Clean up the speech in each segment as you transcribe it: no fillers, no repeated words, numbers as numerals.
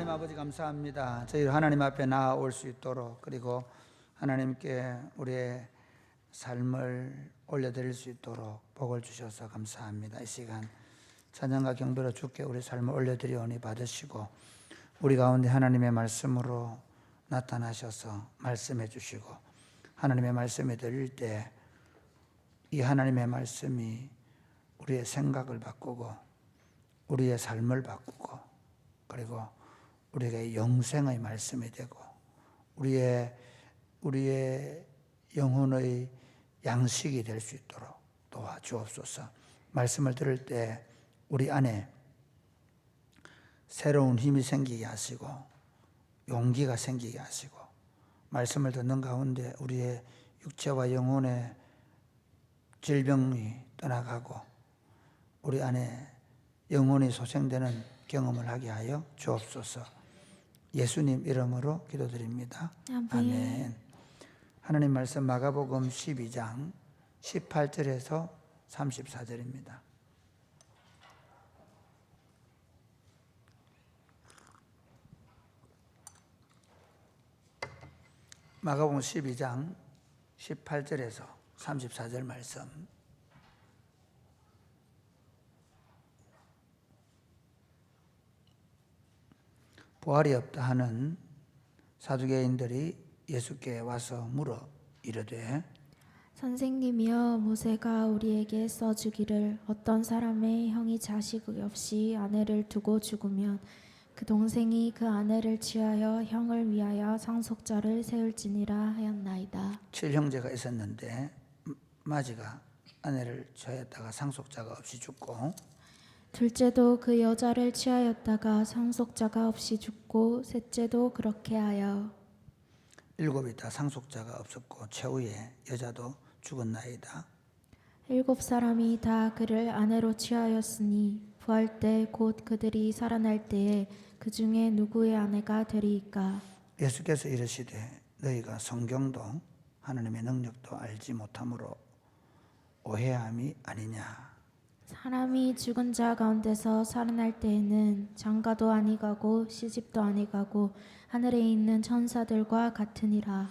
하나님 아버지 감사합니다. 저희 하나님 앞에 나아올 수 있도록, 그리고 하나님께 우리의 삶을 올려드릴 수 있도록 복을 주셔서 감사합니다. 이 시간 찬양과 경배로 주께 우리 삶을 올려드리오니 받으시고, 우리 가운데 하나님의 말씀으로 나타나셔서 말씀해 주시고, 하나님의 말씀을 드릴 때 이 하나님의 말씀이 우리의 생각을 바꾸고 우리의 삶을 바꾸고, 그리고 우리에게 영생의 말씀이 되고 우리의 영혼의 양식이 될 수 있도록 도와주옵소서. 말씀을 들을 때 우리 안에 새로운 힘이 생기게 하시고 용기가 생기게 하시고, 말씀을 듣는 가운데 우리의 육체와 영혼의 질병이 떠나가고 우리 안에 영혼이 소생되는 경험을 하게 하여 주옵소서. 예수님 이름으로 기도드립니다. 아멘. 하나님 말씀 마가복음 12장 18절에서 34절입니다. 마가복음 12장 18절에서 34절 말씀. 부활이 없다 하는 사두개인들이 예수께 와서 물어 이르되, 선생님이여, 모세가 우리에게 써주기를 어떤 사람의 형이 자식이 없이 아내를 두고 죽으면 그 동생이 그 아내를 취하여 형을 위하여 상속자를 세울지니라 하였나이다. 7형제가 있었는데 마지가 아내를 취하였다가 상속자가 없이 죽고, 둘째도 그 여자를 취하였다가 상속자가 없이 죽고, 셋째도 그렇게 하여 일곱이 다 상속자가 없었고 최후에 여자도 죽었나이다. 7사람이 다 그를 아내로 취하였으니 부활 때 곧 그들이 살아날 때에 그 중에 누구의 아내가 되리이까? 예수께서 이르시되, 너희가 성경도 하나님의 능력도 알지 못함으로 오해함이 아니냐. 사람이 죽은 자 가운데서 살아날 때에는 장가도 아니 가고 시집도 아니 가고 하늘에 있는 천사들과 같으니라.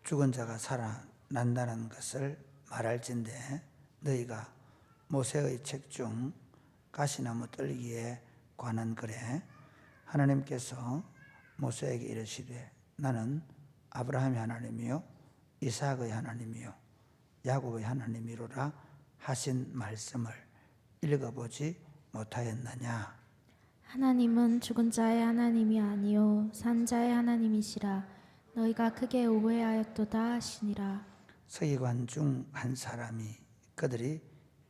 죽은 자가 살아난다는 것을 말할진대 너희가 모세의 책 중 가시나무 떨기에 관한 글에 하나님께서 모세에게 이르시되, 나는 아브라함의 하나님이요 이삭의 하나님이요 야곱의 하나님이로라 하신 말씀을 읽어보지 못하였느냐. 하나님은 죽은 자의 하나님이 아니요 산 자의 하나님이시라. 너희가 크게 오해하였도다 하시니라. 서기관 중 한 사람이 그들이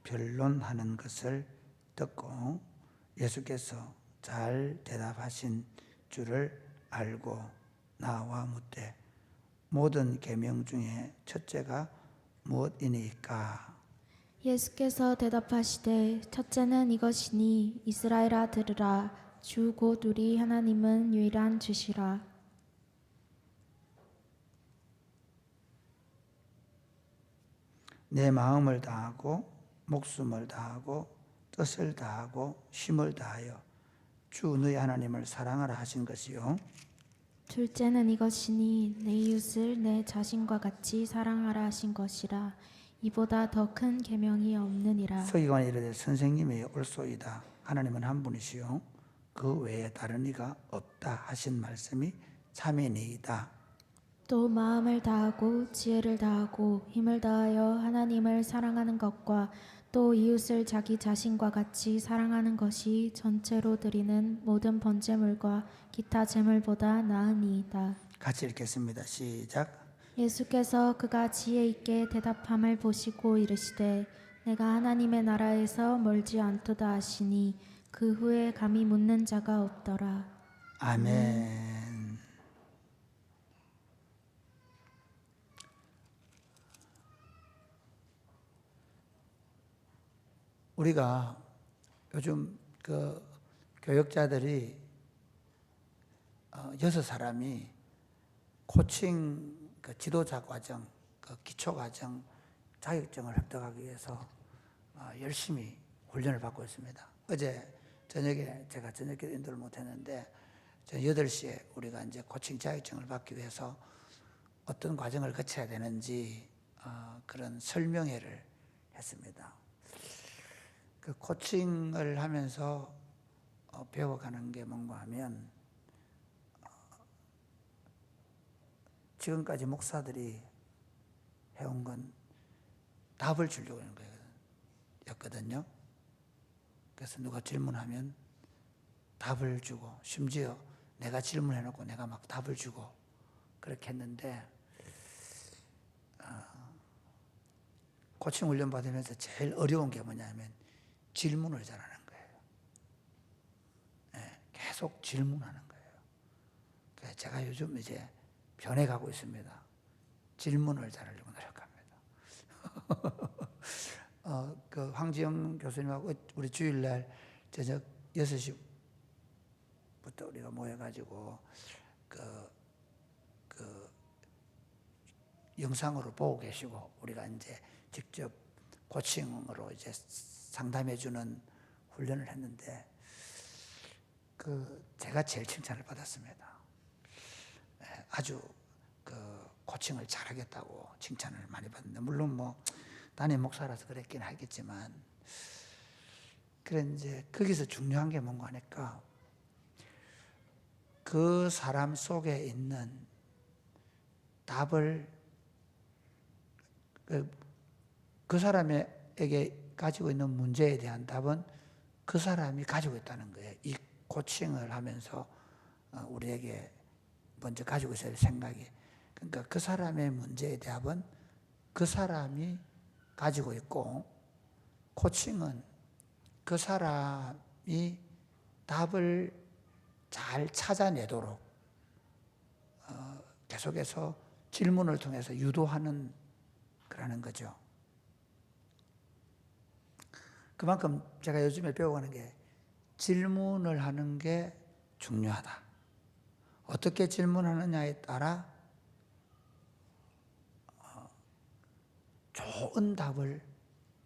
변론하는 것을 듣고 예수께서 잘 대답하신 줄을 알고 나와 묻되, 모든 계명 중에 첫째가 무엇이니까? 예수께서 대답하시되, 첫째는 이것이니 이스라엘아 들으라. 주 곧 우리 하나님은 유일한 주시라. 내 마음을 다하고 목숨을 다하고 뜻을 다하고 힘을 다하여 주 너희 하나님을 사랑하라 하신 것이요. 둘째는 이것이니 내 이웃을 내 자신과 같이 사랑하라 하신 것이라. 이보다 더 큰 계명이 없느니라. 서기관이 이르되, 선생님이 옳소이다. 하나님은 한 분이시요 그 외에 다른 이가 없다 하신 말씀이 참이니이다. 또 마음을 다하고 지혜를 다하고 힘을 다하여 하나님을 사랑하는 것과 또 이웃을 자기 자신과 같이 사랑하는 것이 전체로 드리는 모든 번제물과 기타 제물보다 나으니이다. 같이 읽겠습니다. 시작. 예수께서 그가 지혜 있게 대답함을 보시고 이르시되, 내가 하나님의 나라에서 멀지 않도다 하시니 그 후에 감히 묻는 자가 없더라. 아멘. 우리가 요즘 그 교역자들이 6사람이 코칭 그 지도자 과정, 그 기초 과정 자격증을 획득하기 위해서 열심히 훈련을 받고 있습니다. 어제 저녁에 제가 저녁 기도 인도를 못했는데 8시에 우리가 이제 코칭 자격증을 받기 위해서 어떤 과정을 거쳐야 되는지 그런 설명회를 했습니다. 그 코칭을 하면서 배워가는 게 뭔가 하면 지금까지 목사들이 해온 건 답을 주려고 하는 거였거든요. 그래서 누가 질문하면 답을 주고, 심지어 내가 질문해놓고 내가 막 답을 주고 그렇게 했는데, 코칭 훈련 받으면서 제일 어려운 게 뭐냐면 질문을 잘하는 거예요. 네, 계속 질문하는 거예요. 그래서 제가 요즘 이제 변해가고 있습니다. 질문을 잘하려고 노력합니다. 그 황지영 교수님하고 우리 주일날 저녁 6시부터 우리가 모여가지고 그 영상으로 보고 계시고, 우리가 이제 직접 코칭으로 이제 상담해주는 훈련을 했는데, 제가 제일 칭찬을 받았습니다. 아주 코칭을 잘하겠다고 칭찬을 많이 받는데, 물론 뭐 담임 목사라서 그랬긴 하겠지만, 그래 이제 거기서 중요한 게 뭔가 하니까 그 사람 속에 있는 답을 그 사람에게 가지고 있는 문제에 대한 답은 그 사람이 가지고 있다는 거예요. 이 코칭을 하면서 우리에게 먼저 가지고 있어야 할 생각이, 그러니까 그 사람의 문제의 답은 그 사람이 가지고 있고, 코칭은 그 사람이 답을 잘 찾아내도록 계속해서 질문을 통해서 유도하는 그러는 거죠. 그만큼 제가 요즘에 배워가는 게 질문을 하는 게 중요하다. 어떻게 질문하느냐에 따라 좋은 답을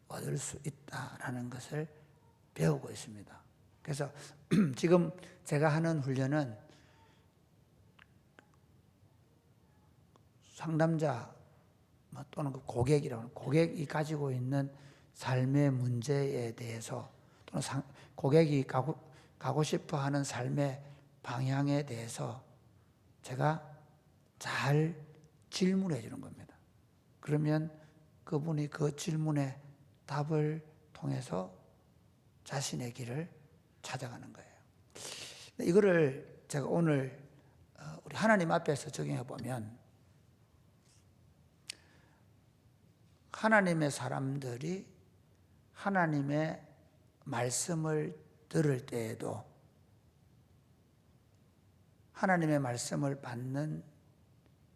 얻을 수 있다라는 것을 배우고 있습니다. 그래서 지금 제가 하는 훈련은 상담자 또는 그 고객이 가지고 있는 삶의 문제에 대해서, 또는 고객이 가고 싶어 하는 삶의 방향에 대해서 제가 잘 질문해 주는 겁니다. 그러면 그분이 그 질문에 답을 통해서 자신의 길을 찾아가는 거예요. 이거를 제가 오늘 우리 하나님 앞에서 적용해 보면, 하나님의 사람들이 하나님의 말씀을 들을 때에도 하나님의 말씀을 받는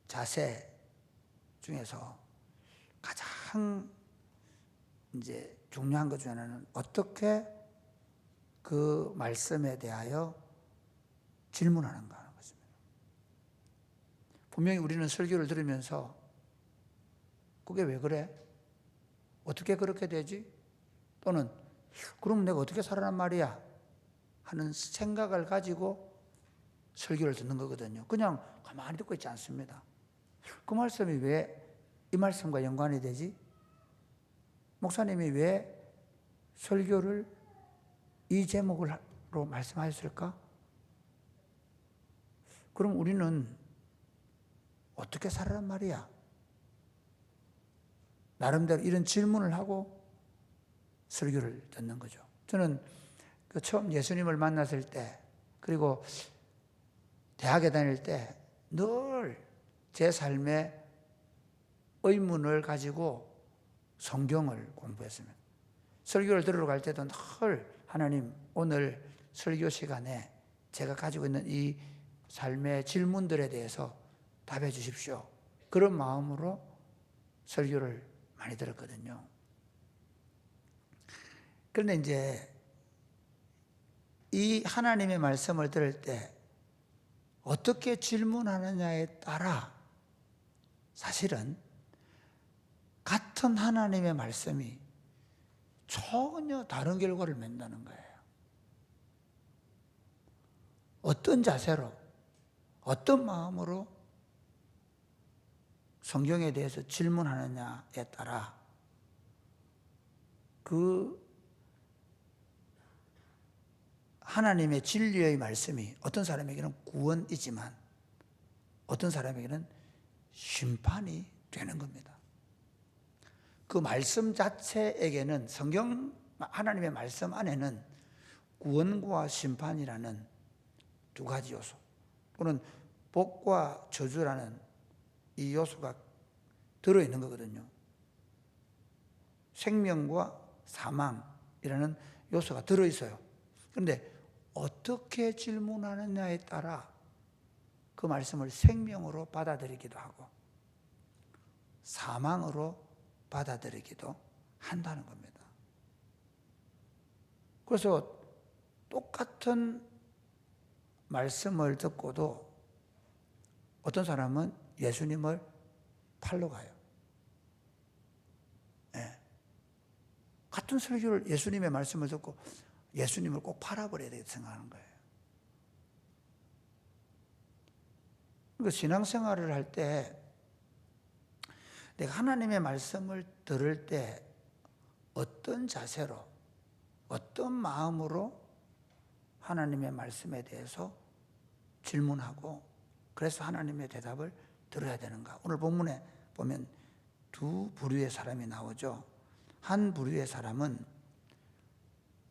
자세 중에서 가장 이제 중요한 것 중에 하나는 어떻게 그 말씀에 대하여 질문하는가 하는 것입니다. 분명히 우리는 설교를 들으면서 그게 왜 그래? 어떻게 그렇게 되지? 또는 그럼 내가 어떻게 살아란 말이야? 하는 생각을 가지고 설교를 듣는 거거든요. 그냥 가만히 듣고 있지 않습니다. 그 말씀이 왜 이 말씀과 연관이 되지? 목사님이 왜 설교를 이 제목으로 말씀하셨을까? 그럼 우리는 어떻게 살아란 말이야? 나름대로 이런 질문을 하고 설교를 듣는 거죠. 저는 처음 예수님을 만났을 때, 그리고 대학에 다닐 때 늘 제 삶의 의문을 가지고 성경을 공부했습니다. 설교를 들으러 갈 때도 늘 하나님, 오늘 설교 시간에 제가 가지고 있는 이 삶의 질문들에 대해서 답해 주십시오. 그런 마음으로 설교를 많이 들었거든요. 그런데 이제 이 하나님의 말씀을 들을 때 어떻게 질문하느냐에 따라 사실은 같은 하나님의 말씀이 전혀 다른 결과를 맺는다는 거예요. 어떤 자세로, 어떤 마음으로 성경에 대해서 질문하느냐에 따라 그 하나님의 진리의 말씀이 어떤 사람에게는 구원이지만 어떤 사람에게는 심판이 되는 겁니다. 그 말씀 자체에게는 성경 하나님의 말씀 안에는 구원과 심판이라는 두 가지 요소 또는 복과 저주라는 이 요소가 들어있는 거거든요. 생명과 사망이라는 요소가 들어있어요. 그런데 어떻게 질문하느냐에 따라 그 말씀을 생명으로 받아들이기도 하고 사망으로 받아들이기도 한다는 겁니다. 그래서 똑같은 말씀을 듣고도 어떤 사람은 예수님을 팔러 가요. 네. 같은 설교를 예수님의 말씀을 듣고 예수님을 꼭 팔아버려야 되겠다 생각하는 거예요. 그러니까 신앙생활을 할 때 내가 하나님의 말씀을 들을 때 어떤 자세로 어떤 마음으로 하나님의 말씀에 대해서 질문하고 그래서 하나님의 대답을 들어야 되는가. 오늘 본문에 보면 두 부류의 사람이 나오죠. 한 부류의 사람은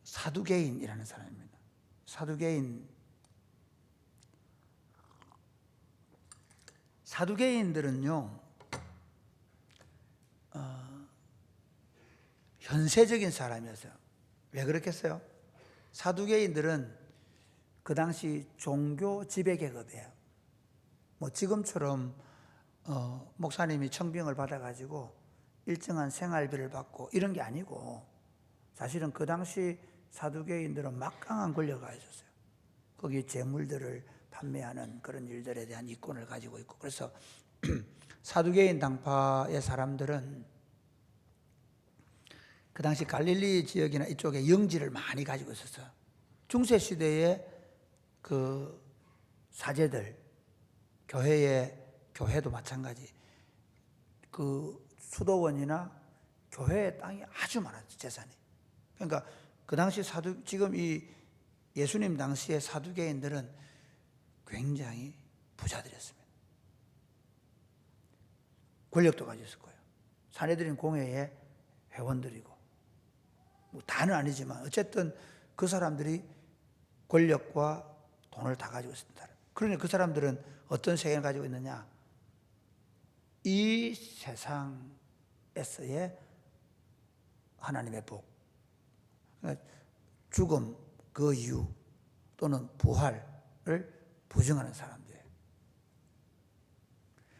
사두개인이라는 사람입니다. 사두개인들은요 현세적인 사람이었어요. 왜 그렇겠어요? 사두개인들은 그 당시 종교 지배계급이에요. 뭐 지금처럼 목사님이 청빙을 받아가지고 일정한 생활비를 받고 이런 게 아니고 사실은 그 당시 사두개인들은 막강한 권력가 있었어요. 거기 재물들을 판매하는 그런 일들에 대한 이권을 가지고 있고 그래서 사두개인 당파의 사람들은 그 당시 갈릴리 지역이나 이쪽에 영지를 많이 가지고 있었어요. 중세시대에 그 사제들, 교회도 마찬가지. 그 수도원이나 교회의 땅이 아주 많았죠, 재산이. 그러니까 그 당시 지금 이 예수님 당시의 사두개인들은 굉장히 부자들이었습니다. 권력도 가지고 있을 거예요. 사내들인 공회의 회원들이고. 뭐 다는 아니지만 어쨌든 그 사람들이 권력과 돈을 다 가지고 있습니다. 그러니 그 사람들은 어떤 세계를 가지고 있느냐? 이 세상에서의 하나님의 복, 죽음, 그 이유 또는 부활을 부정하는 사람들이에요.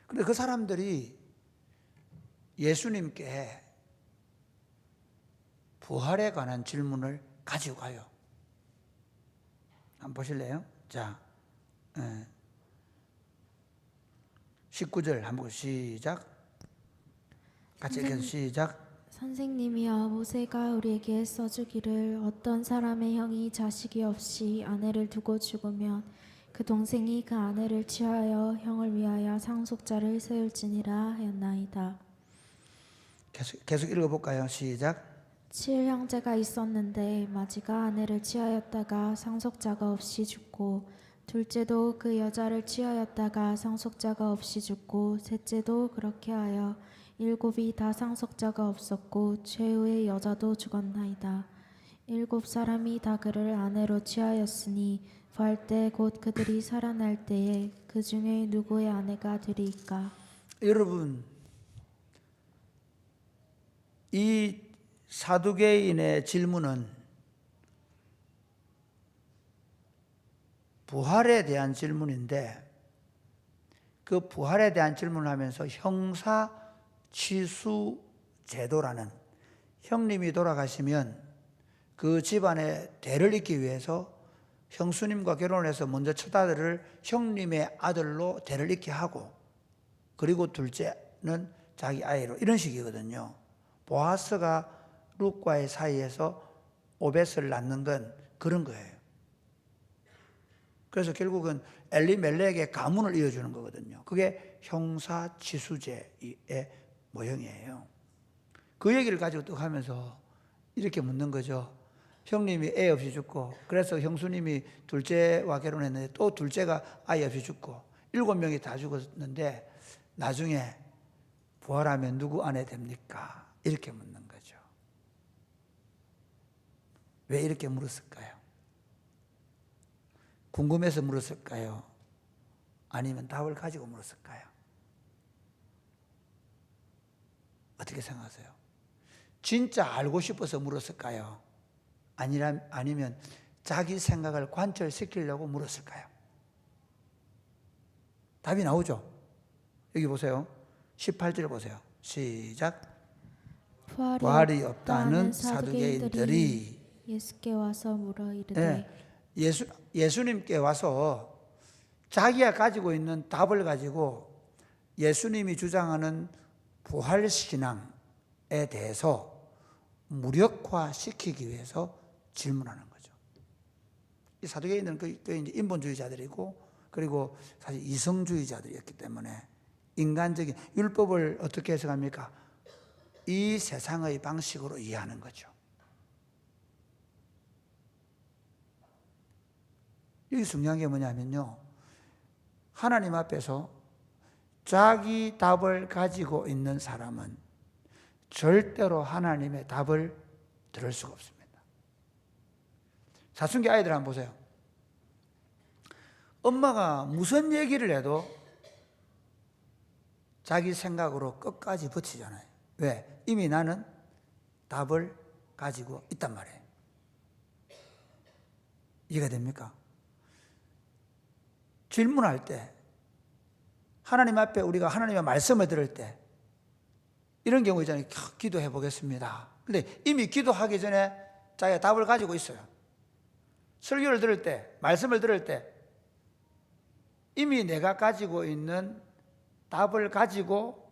그런데 그 사람들이 예수님께 부활에 관한 질문을 가지고 가요. 한번 보실래요? 자, 19절 한번 시작. 같이 읽어서 시작. 선생님이여, 모세가 우리에게 써주기를 어떤 사람의 형이 자식이 없이 아내를 두고 죽으면 그 동생이 그 아내를 취하여 형을 위하여 상속자를 세울지니라 하였나이다. 계속 읽어볼까요? 시작. 7형제가 있었는데 마지가 아내를 취하였다가 상속자가 없이 죽고 둘째도 그 여자를 취하였다가 상속자가 없이 죽고 셋째도 그렇게 하여 7이 다 상속자가 없었고 최후의 여자도 죽었나이다. 7사람이 다 그를 아내로 취하였으니 부활 때 곧 그들이 살아날 때에 그 중에 누구의 아내가 되리이까? 여러분, 이 사두개인의 질문은 부활에 대한 질문인데 그 부활에 대한 질문을 하면서 형사 취수 제도라는 형님이 돌아가시면 그 집안의 대를 잇기 위해서 형수님과 결혼을 해서 먼저 첫 아들을 형님의 아들로 대를 잇게 하고 그리고 둘째는 자기 아이로 이런 식이거든요. 보아스가 룻과의 사이에서 오벳을 낳는 건 그런 거예요. 그래서 결국은 엘리멜렉의 가문을 이어주는 거거든요. 그게 형사치수제의 모형이에요. 그 얘기를 가지고 또 하면서 이렇게 묻는 거죠. 형님이 애 없이 죽고, 그래서 형수님이 둘째와 결혼했는데 또 둘째가 아이 없이 죽고 7명이 다 죽었는데 나중에 부활하면 누구 아내 됩니까? 이렇게 묻는 거죠. 왜 이렇게 물었을까요? 궁금해서 물었을까요? 아니면 답을 가지고 물었을까요? 어떻게 생각하세요? 진짜 알고 싶어서 물었을까요? 아니면 자기 생각을 관철시키려고 물었을까요? 답이 나오죠? 여기 보세요. 18절 보세요. 시작. 부활이 없다는 사두개인들이 예수께 와서 물어 이르되 예수님께 와서 자기가 가지고 있는 답을 가지고 예수님이 주장하는 부활신앙에 대해서 무력화시키기 위해서 질문하는 거죠. 이 사두개인들은 그 이제 인본주의자들이고, 그리고 사실 이성주의자들이었기 때문에 인간적인 율법을 어떻게 해석합니까? 이 세상의 방식으로 이해하는 거죠. 여기 중요한 게 뭐냐면요, 하나님 앞에서 자기 답을 가지고 있는 사람은 절대로 하나님의 답을 들을 수가 없습니다. 사춘기 아이들 한번 보세요. 엄마가 무슨 얘기를 해도 자기 생각으로 끝까지 버티잖아요. 왜? 이미 나는 답을 가지고 있단 말이에요. 이해가 됩니까? 질문할 때, 하나님 앞에 우리가 하나님의 말씀을 들을 때 이런 경우 있잖아요. 기도해 보겠습니다. 근데 이미 기도하기 전에 자기가 답을 가지고 있어요. 설교를 들을 때, 말씀을 들을 때 이미 내가 가지고 있는 답을 가지고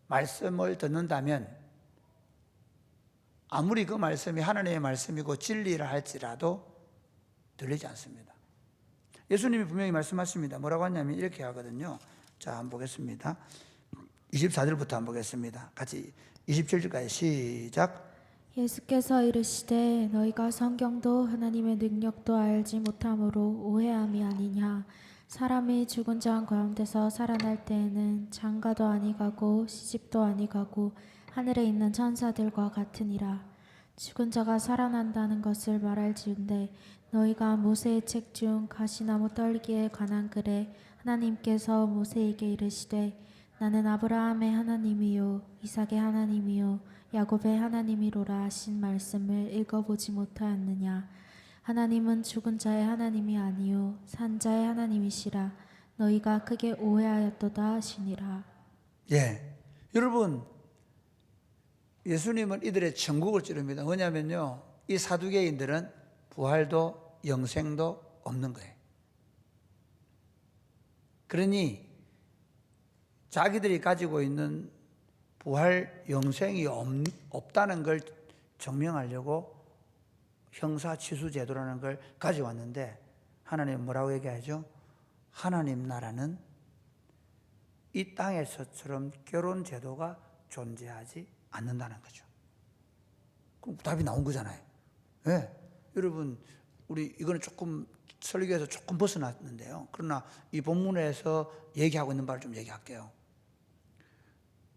말씀을 듣는다면 아무리 그 말씀이 하나님의 말씀이고 진리라 할지라도 들리지 않습니다. 예수님이 분명히 말씀하십니다. 뭐라고 하냐면 이렇게 하거든요. 자, 한번 보겠습니다. 24절부터 한번 보겠습니다. 같이 27절까지 시작. 예수께서 이르시되 너희가 성경도 하나님의 능력도 알지 못함으로 오해함이 아니냐. 사람이 죽은 자 가운데서 살아날 때에는 장가도 아니가고 시집도 아니가고 하늘에 있는 천사들과 같으니라. 죽은 자가 살아난다는 것을 말할지언데 너희가 모세의 책 중 가시나무 떨기에 관한 글에 하나님께서 모세에게 이르시되 나는 아브라함의 하나님이요 이삭의 하나님이요 야곱의 하나님이로라 하신 말씀을 읽어보지 못하였느냐. 하나님은 죽은 자의 하나님이 아니요 산 자의 하나님이시라. 너희가 크게 오해하였도다 하시니라. 예, 여러분, 예수님은 이들의 천국을 찌릅니다. 뭐냐면요, 이 사두개인들은 부활도 영생도 없는 거예요. 그러니 자기들이 가지고 있는 부활 영생이 없다는 걸 증명하려고 형사치수제도라는 걸 가져왔는데, 하나님은 뭐라고 얘기하죠? 하나님 나라는 이 땅에서처럼 결혼제도가 존재하지 않는다는 거죠. 그럼 답이 나온 거잖아요. 네. 여러분, 우리 이거는 조금 설교에서 조금 벗어났는데요. 그러나 이 본문에서 얘기하고 있는 바를 좀 얘기할게요.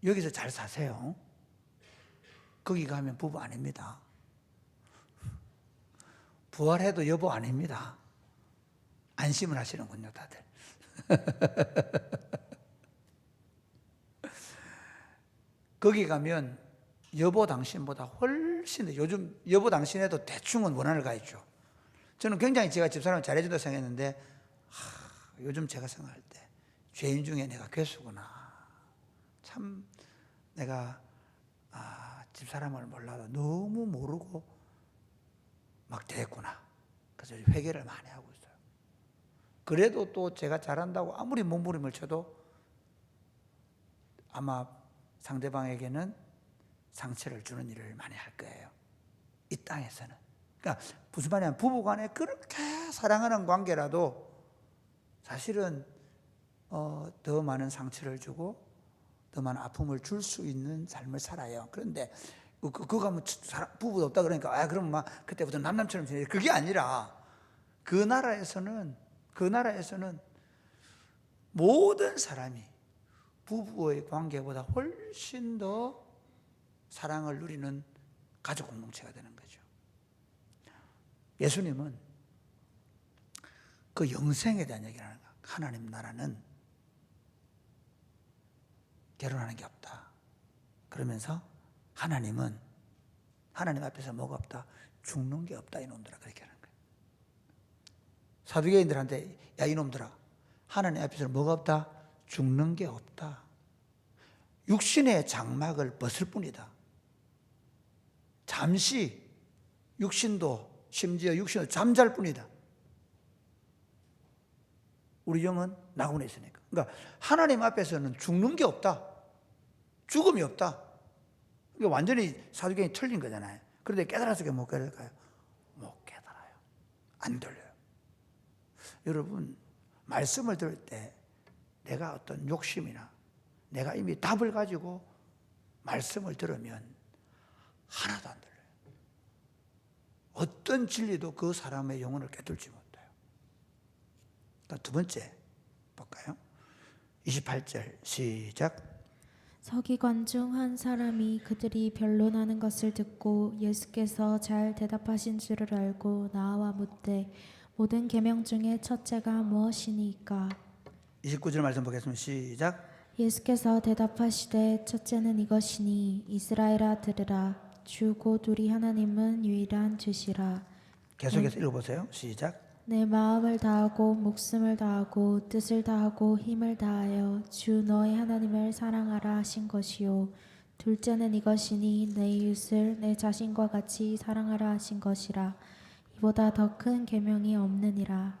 여기서 잘 사세요. 거기 가면 부부 아닙니다. 부활해도 여보 아닙니다. 안심을 하시는군요, 다들. 거기 가면 여보 당신보다 훨씬, 요즘 여보 당신에도 대충은 원한을 가했죠. 저는 굉장히 제가 집사람을 잘해준다고 생각했는데, 요즘 제가 생각할 때 죄인 중에 내가 괴수구나. 참 내가 집사람을 몰라도 너무 모르고 막 됐구나. 그래서 회개를 많이 하고 있어요. 그래도 또 제가 잘한다고 아무리 몸부림을 쳐도 아마 상대방에게는 상처를 주는 일을 많이 할 거예요. 이 땅에서는. 그러니까 무슨 말이냐면 부부간에 그렇게 사랑하는 관계라도 사실은 더 많은 상처를 주고 더 많은 아픔을 줄 수 있는 삶을 살아요. 그런데 그거 하면 부부도 없다 그러니까 그럼 막 그때부터 남남처럼 지내. 그게 아니라 그 나라에서는 모든 사람이 부부의 관계보다 훨씬 더 사랑을 누리는 가족 공동체가 되는 거죠. 예수님은 그 영생에 대한 얘기를 하는 거야. 하나님 나라는 결혼하는 게 없다. 그러면서 하나님 앞에서 뭐가 없다? 죽는 게 없다 이놈들아, 그렇게 하는 거예요. 사두개인들한테 야 이놈들아, 하나님 앞에서 뭐가 없다? 죽는 게 없다. 육신의 장막을 벗을 뿐이다. 잠시 심지어 육신도 잠잘 뿐이다. 우리 영은 낙원에 있으니까. 그러니까 하나님 앞에서는 죽는 게 없다. 죽음이 없다. 이게 완전히 사두개인이 틀린 거잖아요. 그런데 깨달아서 못 깨달을까요? 못 깨달아요. 안 들려요. 여러분, 말씀을 들을 때 내가 어떤 욕심이나 내가 이미 답을 가지고 말씀을 들으면 하나도 안 들려요. 어떤 진리도 그 사람의 영혼을 깨뚫지 못해요. 두 번째 볼까요? 28절 시작. 서기관 중 한 사람이 그들이 변론하는 것을 듣고 예수께서 잘 대답하신 줄을 알고 나와 묻되 모든 계명 중에 첫째가 무엇이니까? 29절 말씀 보겠습니다. 시작. 예수께서 대답하시되 첫째는 이것이니 이스라엘아 들으라 주 곧 우리 하나님은 유일한 주시라. 계속해서 읽어보세요. 시작. 내 마음을 다하고 목숨을 다하고 뜻을 다하고 힘을 다하여 주 너의 하나님을 사랑하라 하신 것이요 둘째는 이것이니 내 이웃을 내 자신과 같이 사랑하라 하신 것이라. 이보다 더 큰 계명이 없느니라.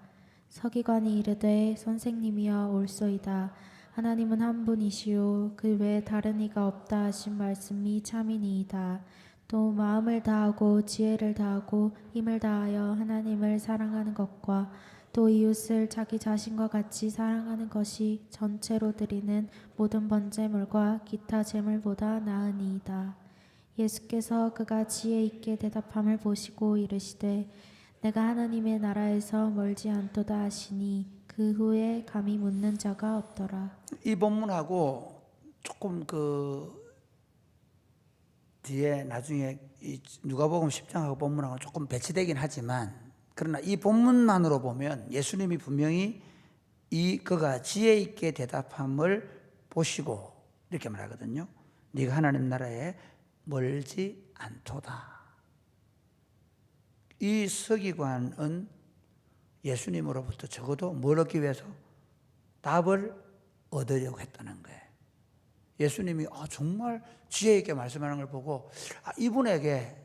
서기관이 이르되 선생님이여 옳소이다. 하나님은 한 분이시요 그 외에 다른 이가 없다 하신 말씀이 참이니이다. 또 마음을 다하고 지혜를 다하고 힘을 다하여 하나님을 사랑하는 것과 또 이웃을 자기 자신과 같이 사랑하는 것이 전체로 드리는 모든 번제물과 기타 제물보다 나으니이다. 예수께서 그가 지혜 있게 대답함을 보시고 이르시되 내가 하나님의 나라에서 멀지 않도다 하시니 그 후에 감히 묻는 자가 없더라. 이 본문하고 조금 뒤에 나중에 이 누가복음 10장하고 본문하고 조금 배치되긴 하지만 그러나 이 본문만으로 보면 예수님이 분명히 그가 지혜 있게 대답함을 보시고 이렇게 말하거든요. 네가 하나님 나라에 멀지 않도다. 이 서기관은 예수님으로부터 적어도 뭘 얻기 위해서 답을 얻으려고 했다는 거예요. 예수님이 정말 지혜 있게 말씀하는 걸 보고 이분에게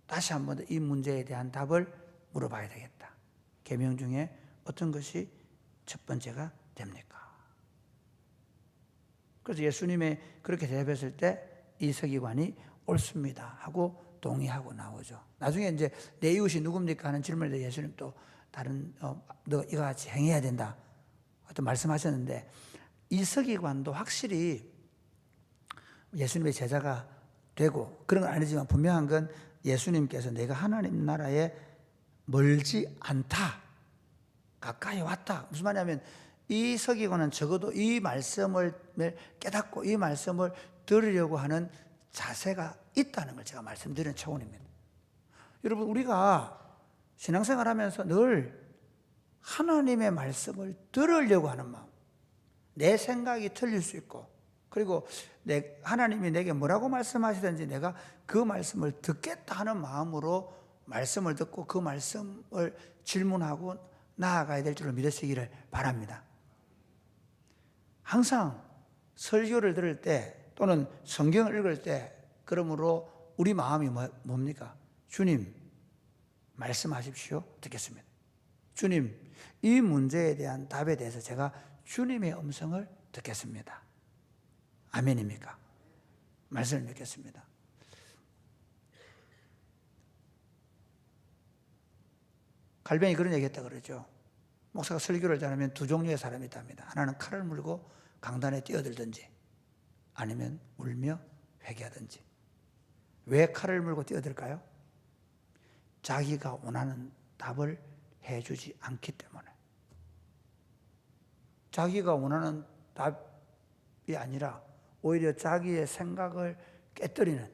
다시 한 번 이 문제에 대한 답을 물어봐야 되겠다. 계명 중에 어떤 것이 첫 번째가 됩니까? 그래서 예수님이 그렇게 대답했을 때 이 서기관이 옳습니다 하고 동의하고 나오죠. 나중에 이제 내 이웃이 누굽니까 하는 질문에 대해 예수님 또 다른 너 이와 같이 행해야 된다 또 말씀하셨는데 이 서기관도 확실히 예수님의 제자가 되고 그런 건 아니지만 분명한 건 예수님께서 내가 하나님 나라에 멀지 않다, 가까이 왔다. 무슨 말이냐면 이 서기관은 적어도 이 말씀을 깨닫고 이 말씀을 들으려고 하는 자세가 있다는 걸 제가 말씀드리는 차원입니다. 여러분, 우리가 신앙생활하면서 늘 하나님의 말씀을 들으려고 하는 마음, 내 생각이 틀릴 수 있고 그리고 하나님이 내게 뭐라고 말씀하시든지 내가 그 말씀을 듣겠다 하는 마음으로 말씀을 듣고 그 말씀을 질문하고 나아가야 될 줄을 믿으시기를 바랍니다. 항상 설교를 들을 때 또는 성경을 읽을 때 그러므로 우리 마음이 뭡니까? 주님 말씀하십시오. 듣겠습니다. 주님 이 문제에 대한 답에 대해서 제가 주님의 음성을 듣겠습니다. 아멘입니까? 말씀을 믿겠습니다. 갈병이 그런 얘기했다 그러죠. 목사가 설교를 잘하면 두 종류의 사람이 있답니다. 하나는 칼을 물고 강단에 뛰어들든지 아니면 울며 회개하든지. 왜 칼을 물고 뛰어들까요? 자기가 원하는 답을 해주지 않기 때문에. 자기가 원하는 답이 아니라 오히려 자기의 생각을 깨뜨리는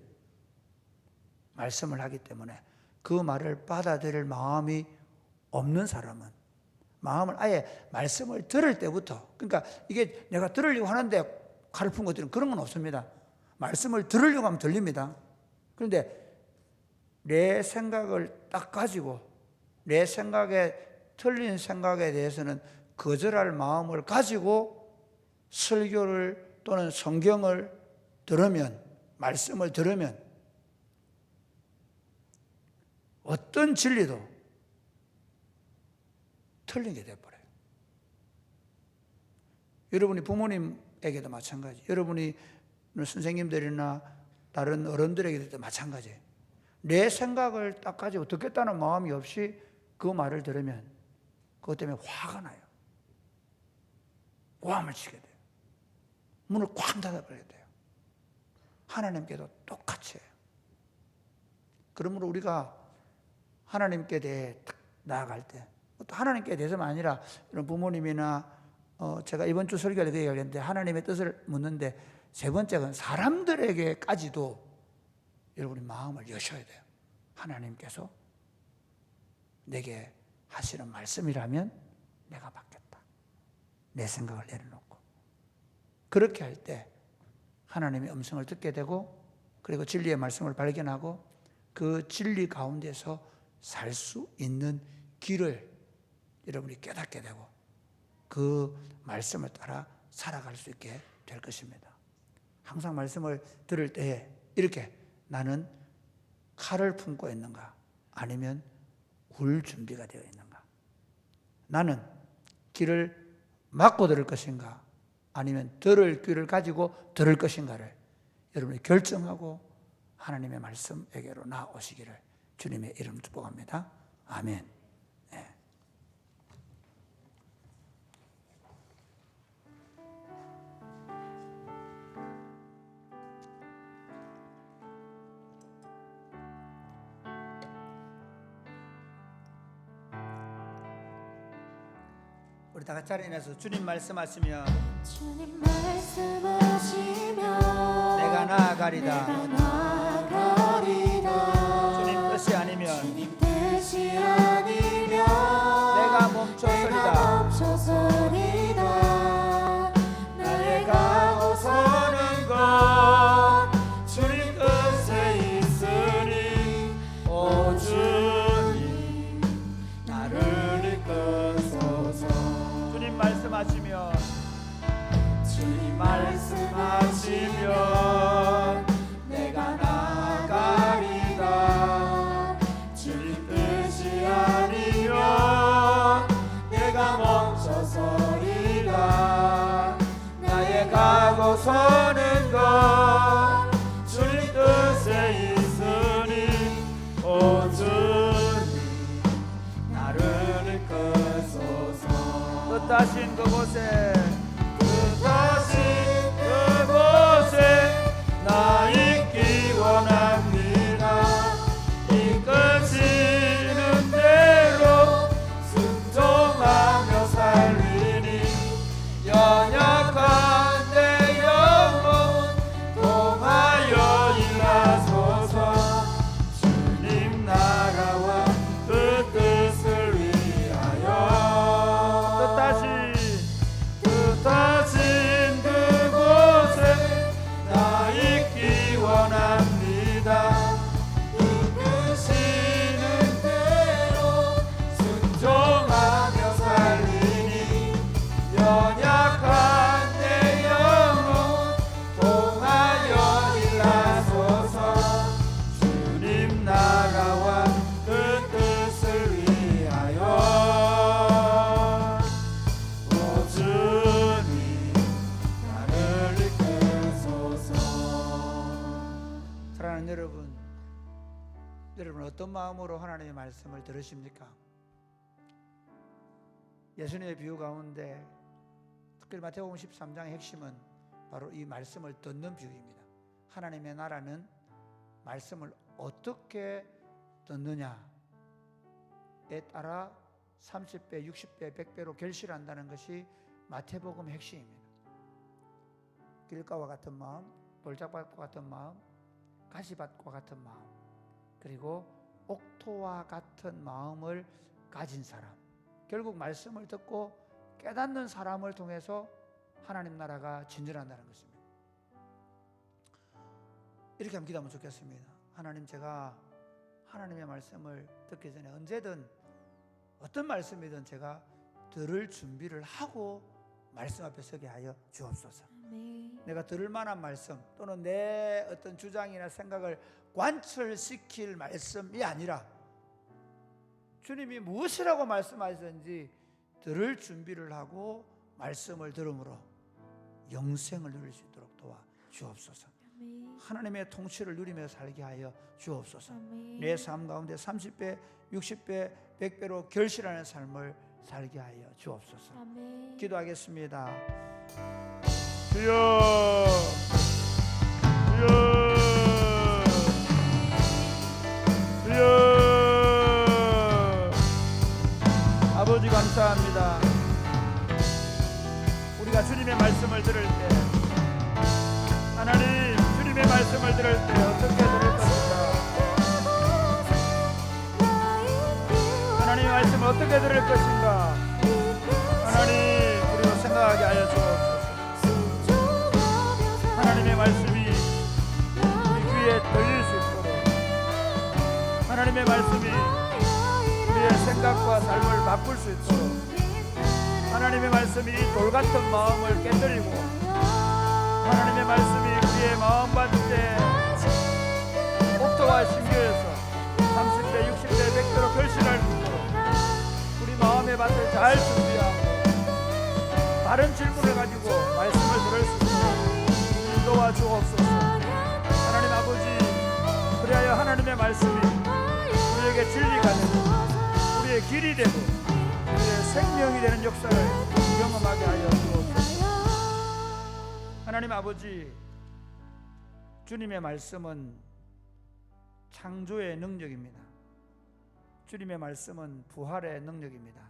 말씀을 하기 때문에 그 말을 받아들일 마음이 없는 사람은, 마음을 아예 말씀을 들을 때부터, 그러니까 이게 내가 들으려고 하는데 칼을 푼 것들은 그런 건 없습니다. 말씀을 들으려고 하면 들립니다. 그런데 내 생각을 딱 가지고 내 생각에, 틀린 생각에 대해서는 거절할 마음을 가지고 설교를 또는 성경을 들으면, 말씀을 들으면 어떤 진리도 틀린 게 되어버려요. 여러분이 부모님에게도 마찬가지, 여러분이 선생님들이나 다른 어른들에게도 마찬가지예요. 내 생각을 딱 가지고 듣겠다는 마음이 없이 그 말을 들으면 그것 때문에 화가 나요. 고함을 치게 돼요. 문을 쾅 닫아버리게 돼요. 하나님께도 똑같이 해요. 그러므로 우리가 하나님께 대해 나아갈 때, 또 하나님께 대해서만 아니라 이런 부모님이나 제가 이번 주 설교할 때 그 얘기하는데 하나님의 뜻을 묻는데, 세 번째는 사람들에게까지도 여러분이 마음을 여셔야 돼요. 하나님께서 내게 하시는 말씀이라면 내가 받겠다. 내 생각을 내려놓고. 그렇게 할 때 하나님의 음성을 듣게 되고, 그리고 진리의 말씀을 발견하고 그 진리 가운데서 살 수 있는 길을 여러분이 깨닫게 되고 그 말씀을 따라 살아갈 수 있게 될 것입니다. 항상 말씀을 들을 때에 이렇게, 나는 칼을 품고 있는가 아니면 울 준비가 되어 있는가, 나는 귀를 막고 들을 것인가 아니면 들을 귀를 가지고 들을 것인가를 여러분이 결정하고 하나님의 말씀에게로 나오시기를 주님의 이름으로 축복합니다. 아멘. 네. 우리 다 같이 자리에서 주님 말씀하시면 주님 말씀하시면 내가 나아가리다. 내가 나아가리다. 주님 뜻이 아니면 주님 뜻이 아니면 내가 멈춰서리다. 나의 가고서는 것 주님 뜻에 있으니 오 주님 나를 이끄소서. 주님 말씀하시면 주님 말씀하시면 내가 나아가리다. 주님 뜻이 아니면 내가 멈춰서리다. 나의 가고 서는 것 주님 뜻에 있으니 오 주님 나를 이끄소서. 뜻하신 그곳에 나 있기 원합니다. 이끄시는 대로 순종하며 살리니 연약한 내 영혼 통하여 일하소서. 주님 나라와 그 뜻을 위하여 뜻하신 그곳에 나 있기 원합니다. 이끄시는 대로 순종하며 살리니 연약한 내 영혼 통하여 일하소서. 주님 나라와 그 뜻을 위하여 오 주님 나를 이끄소서. 사랑하는 여러분, 여러분 어떤 마음으로 하나님의 말씀을 들으십니까? 예수님의 비유 가운데 특별히 마태복음 13장의 핵심은 바로 이 말씀을 듣는 비유입니다. 하나님의 나라는 말씀을 어떻게 듣느냐에 따라 30배, 60배, 100배로 결실한다는 것이 마태복음 핵심입니다. 길가와 같은 마음, 볼짝밭과 같은 마음, 가시밭과 같은 마음, 그리고 옥토와 같은 마음을 가진 사람, 결국 말씀을 듣고 깨닫는 사람을 통해서 하나님 나라가 진전한다는 것입니다. 이렇게 한번 기도하면 좋겠습니다. 하나님, 제가 하나님의 말씀을 듣기 전에 언제든 어떤 말씀이든 제가 들을 준비를 하고 말씀 앞에 서게 하여 주옵소서. 아멘. 내가 들을 만한 말씀 또는 내 어떤 주장이나 생각을 관철시킬 말씀이 아니라 주님이 무엇이라고 말씀하시든지 들을 준비를 하고 말씀을 들음으로 영생을 누릴 수 있도록 도와 주옵소서. 아멘. 하나님의 통치를 누리며 살게 하여 주옵소서. 아멘. 내 삶 가운데 30배, 60배, 100배로 결실하는 삶을 살게 하여 주옵소서. 아멘. 기도하겠습니다. 주여, 주여, 주여. 아버지 감사합니다. 우리가 주님의 말씀을 들을 때, 하나님 주님의 말씀을 들을 때 어떻게 들을 것인가? 하나님의 말씀을 어떻게 들을 것인가? 하나님, 우리로 생각하게 하여 주옵소서. 하나님의 말씀이 우리 귀에 들릴 수 있도록, 하나님의 말씀이 우리의 생각과 삶을 바꿀 수 있도록, 하나님의 말씀이 돌 같은 마음을 깨뜨리고, 하나님의 말씀이 우리의 마음밭에 옥토와 심겨서 30배, 60배, 100배로 결실할 수 있도록 우리 마음의 밭을 잘 준비하고 바른 질문을 가지고 말씀을 들을 수 있도록 인도와 주옵소서. 하나님 아버지, 그리하여 하나님의 말씀이 우리에게 진리가 되고 우리의 길이 되고 우리의 생명이 되는 역사를 경험하게 하여 주옵소서. 하나님 아버지, 주님의 말씀은 창조의 능력입니다. 주님의 말씀은 부활의 능력입니다.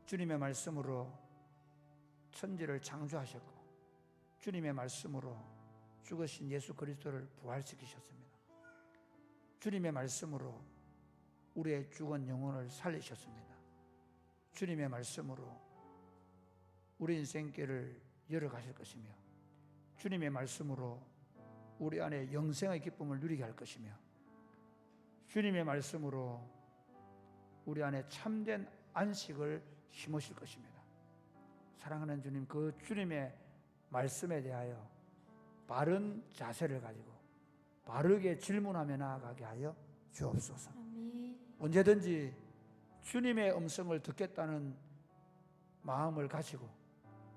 주님의 말씀으로 천지를 창조하셨고 주님의 말씀으로 죽으신 예수 그리스도를 부활시키셨습니다. 주님의 말씀으로 우리의 죽은 영혼을 살리셨습니다. 주님의 말씀으로 우리 인생길을 열어가실 것이며 주님의 말씀으로 우리 안에 영생의 기쁨을 누리게 할 것이며 주님의 말씀으로 우리 안에 참된 안식을 심으실 것입니다. 사랑하는 주님, 그 주님의 말씀에 대하여 바른 자세를 가지고 바르게 질문하며 나아가게 하여 주옵소서. 아멘. 언제든지 주님의 음성을 듣겠다는 마음을 가지고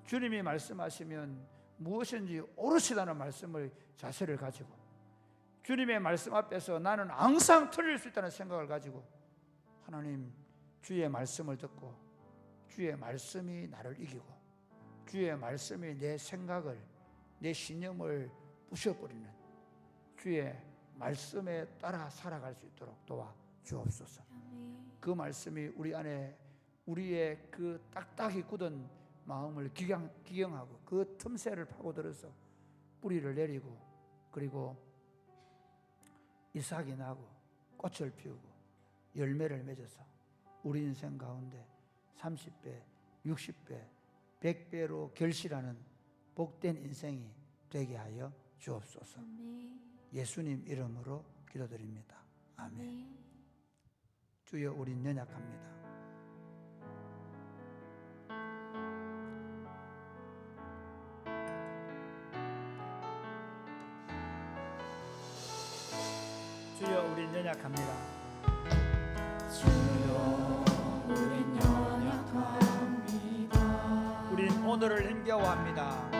주님이 말씀하시면 무엇인지 오르시다는 말씀의 자세를 가지고 주님의 말씀 앞에서 나는 항상 틀릴 수 있다는 생각을 가지고 하나님 주의 말씀을 듣고 주의 말씀이 나를 이기고 주의 말씀이 내 생각을 내 신념을 부셔버리는 주의 말씀에 따라 살아갈 수 있도록 도와 주옵소서. 아멘. 그 말씀이 우리 안에 우리의 그 딱딱이 굳은 마음을 기경하고 그 틈새를 파고들어서 뿌리를 내리고 그리고 이삭이 나고 꽃을 피우고 열매를 맺어서 우리 인생 가운데 30배, 60배, 100배로 결실하는 복된 인생이 되게 하여 주옵소서. 아멘. 예수님 이름으로 기도드립니다. 아멘. 아멘. 주여, 우린 연약합니다. 주여, 우린 연약합니다. 주여, 우린 연약합니다. 우린 오늘을 힘겨워합니다.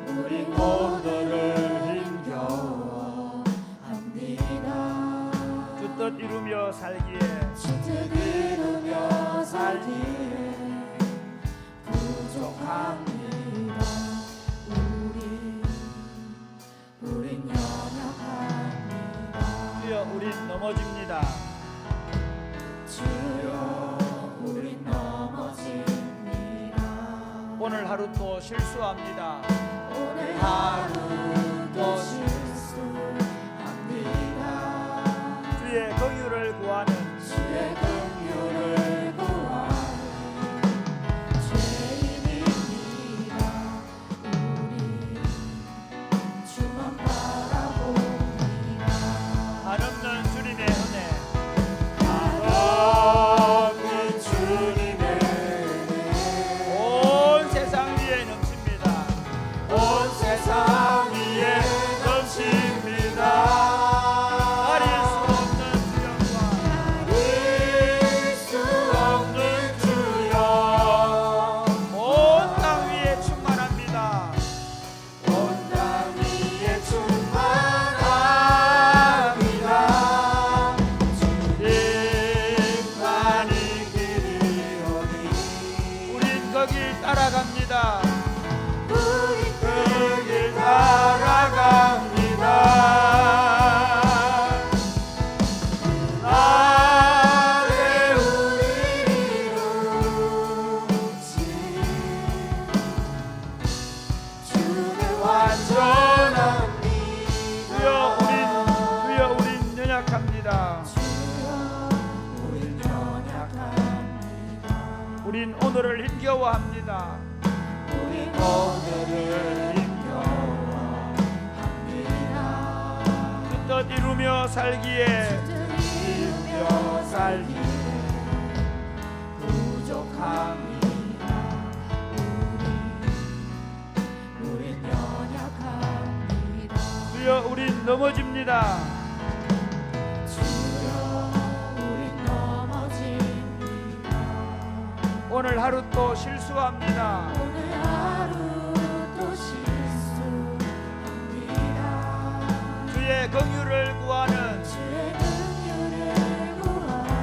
우린 오늘을 힘겨워합니다. 주 뜻 이루며 살기에 주 뜻 이루며 살기에 부족합니다. 우린 연약합니다. 주여 우린 넘어집니다. 주여 우린 넘어집니다. 오늘 하루 또 실수합니다. 오늘 하루도 실수합니다. 주의 긍휼을 구하는 주의 긍휼을 구하는 죄인입니다. 우리 주만 바라봅니다. 한없는 주님의 은혜, 한없는 주님의 은혜 온 세상 위에 넘칩니다. 온 세상 위에 넘칩니다. 가릴 수 없는 주영과 가릴 수 없는 주여 온 땅 위에 충만합니다. 온 땅 위에 충만합니다. 주님만이 길이오니 우린 거길 따라갑니다. 우리 그 길 따라갑니다. 나의 우리를 이루신 주는 완전합니다. 주여 우린 연약합니다. 주여 우린 연약합니다. 우린 오늘을 힘겨워합니다. 우린 오늘을 힘겨워합니다. 그 뜻 이루며 살기에 이루며 살기에 부족합니다. 우린 연약합니다. 주여 우린 넘어집니다. 주여 우린 넘어집니다. 오늘 하루 또 실수합니다. 오늘 하루도 실수합니다. 주의 긍휼을 구하는 주의 긍휼을 구하는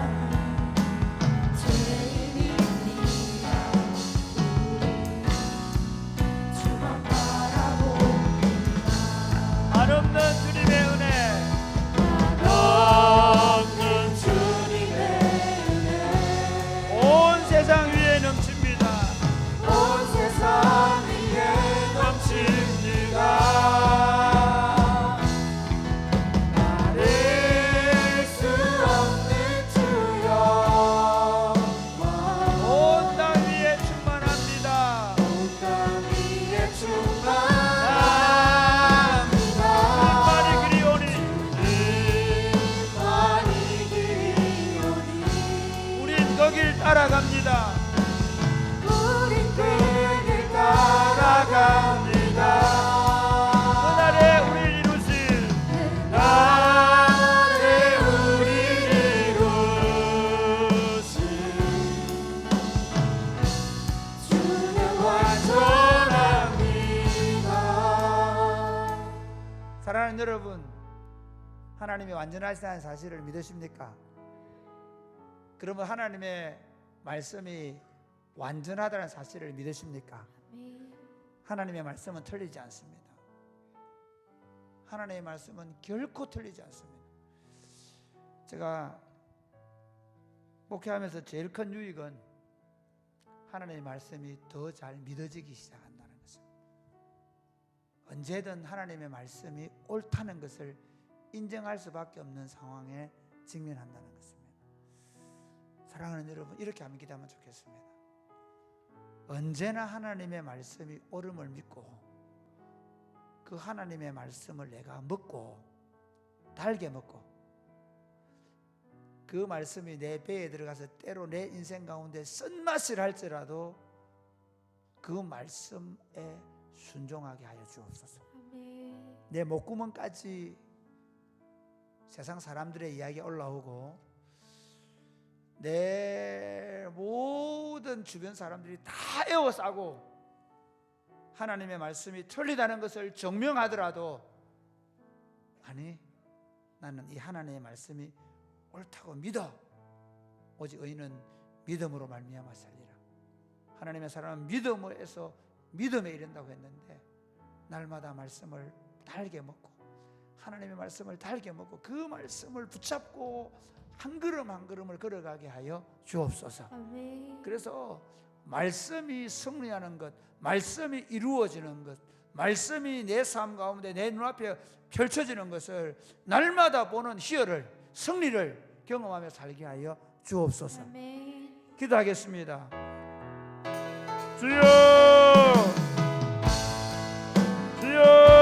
죄인입니다. 우리 주만 바라봅니다. 한없는 주님의 은혜, 한없는 주님의 은혜 온 세상 위에 넘칩니다. 온 세상 위에 넘칩니다. 가릴 수 없는 주여 온 땅 위에 충만합니다. 온 땅 위에 충만합니다. 주님만이 그리오니 주님만이 그리오니 우린 거길 따라갑니다. 우린 그 길 따라갑니다. 그날에 우리를 이루실 나를 우리 이루신 주는 완전합니다. 사랑하는 여러분, 하나님이 완전하시다는 사실을 믿으십니까? 그러면 하나님의 말씀이 완전하다는 사실을 믿으십니까? 하나님의 말씀은 틀리지 않습니다. 하나님의 말씀은 결코 틀리지 않습니다. 제가 목회하면서 제일 큰 유익은 하나님의 말씀이 더 잘 믿어지기 시작한다는 것입니다. 언제든 하나님의 말씀이 옳다는 것을 인정할 수밖에 없는 상황에 직면한다는 것입니다. 사랑하는 여러분, 이렇게 한번 기도하면 좋겠습니다. 언제나 하나님의 말씀이 옳음을 믿고 그 하나님의 말씀을 내가 먹고 달게 먹고 그 말씀이 내 배에 들어가서 때로 내 인생 가운데 쓴맛을 할지라도 그 말씀에 순종하게 하여 주옵소서. 내 목구멍까지 세상 사람들의 이야기 올라오고 내 모든 주변 사람들이 다 에워싸고 하나님의 말씀이 틀리다는 것을 증명하더라도 아니, 나는 이 하나님의 말씀이 옳다고 믿어. 오직 의인은 믿음으로 말미암아 살리라. 하나님의 사람은 믿음에서 믿음에 이른다고 했는데 날마다 말씀을 달게 먹고 하나님의 말씀을 달게 먹고 그 말씀을 붙잡고 한 걸음 한 걸음을 걸어가게 하여 주옵소서. 아멘. 그래서 말씀이 승리하는 것, 말씀이 이루어지는 것, 말씀이 내 삶 가운데 내 눈앞에 펼쳐지는 것을 날마다 보는 희열을, 승리를 경험하며 살게 하여 주옵소서. 아멘. 기도하겠습니다. 주여, 주여,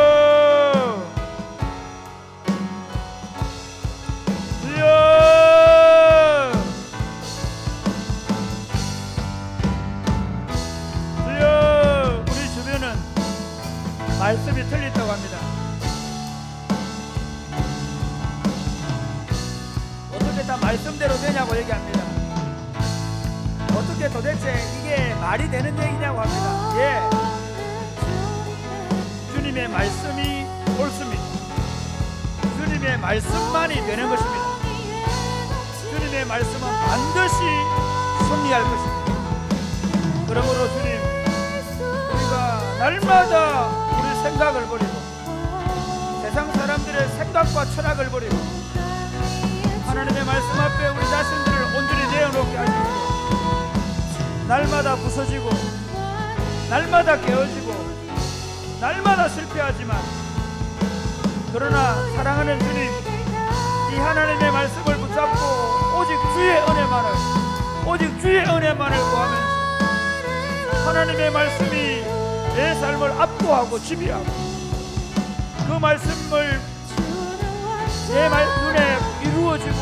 말씀이 틀린다고 합니다. 어떻게 다 말씀대로 되냐고 얘기합니다. 어떻게 도대체 이게 말이 되는 얘기냐고 합니다. 예, 주님의 말씀이 옳습니다. 주님의 말씀만이 되는 것입니다. 주님의 말씀은 반드시 승리할 것입니다. 그러므로 주님, 우리가 날마다 생각을 버리고 세상 사람들의 생각과 철학을 버리고 하나님의 말씀 앞에 우리 자신들을 온전히 내어놓게 하시고 날마다 부서지고 날마다 깨어지고 날마다 실패하지만 그러나 사랑하는 주님, 이 하나님의 말씀을 붙잡고 오직 주의 은혜만을 구하면서 하나님의 말씀이 내 삶을 압도하고 지배하고 그 말씀을 내 눈에 이루어지고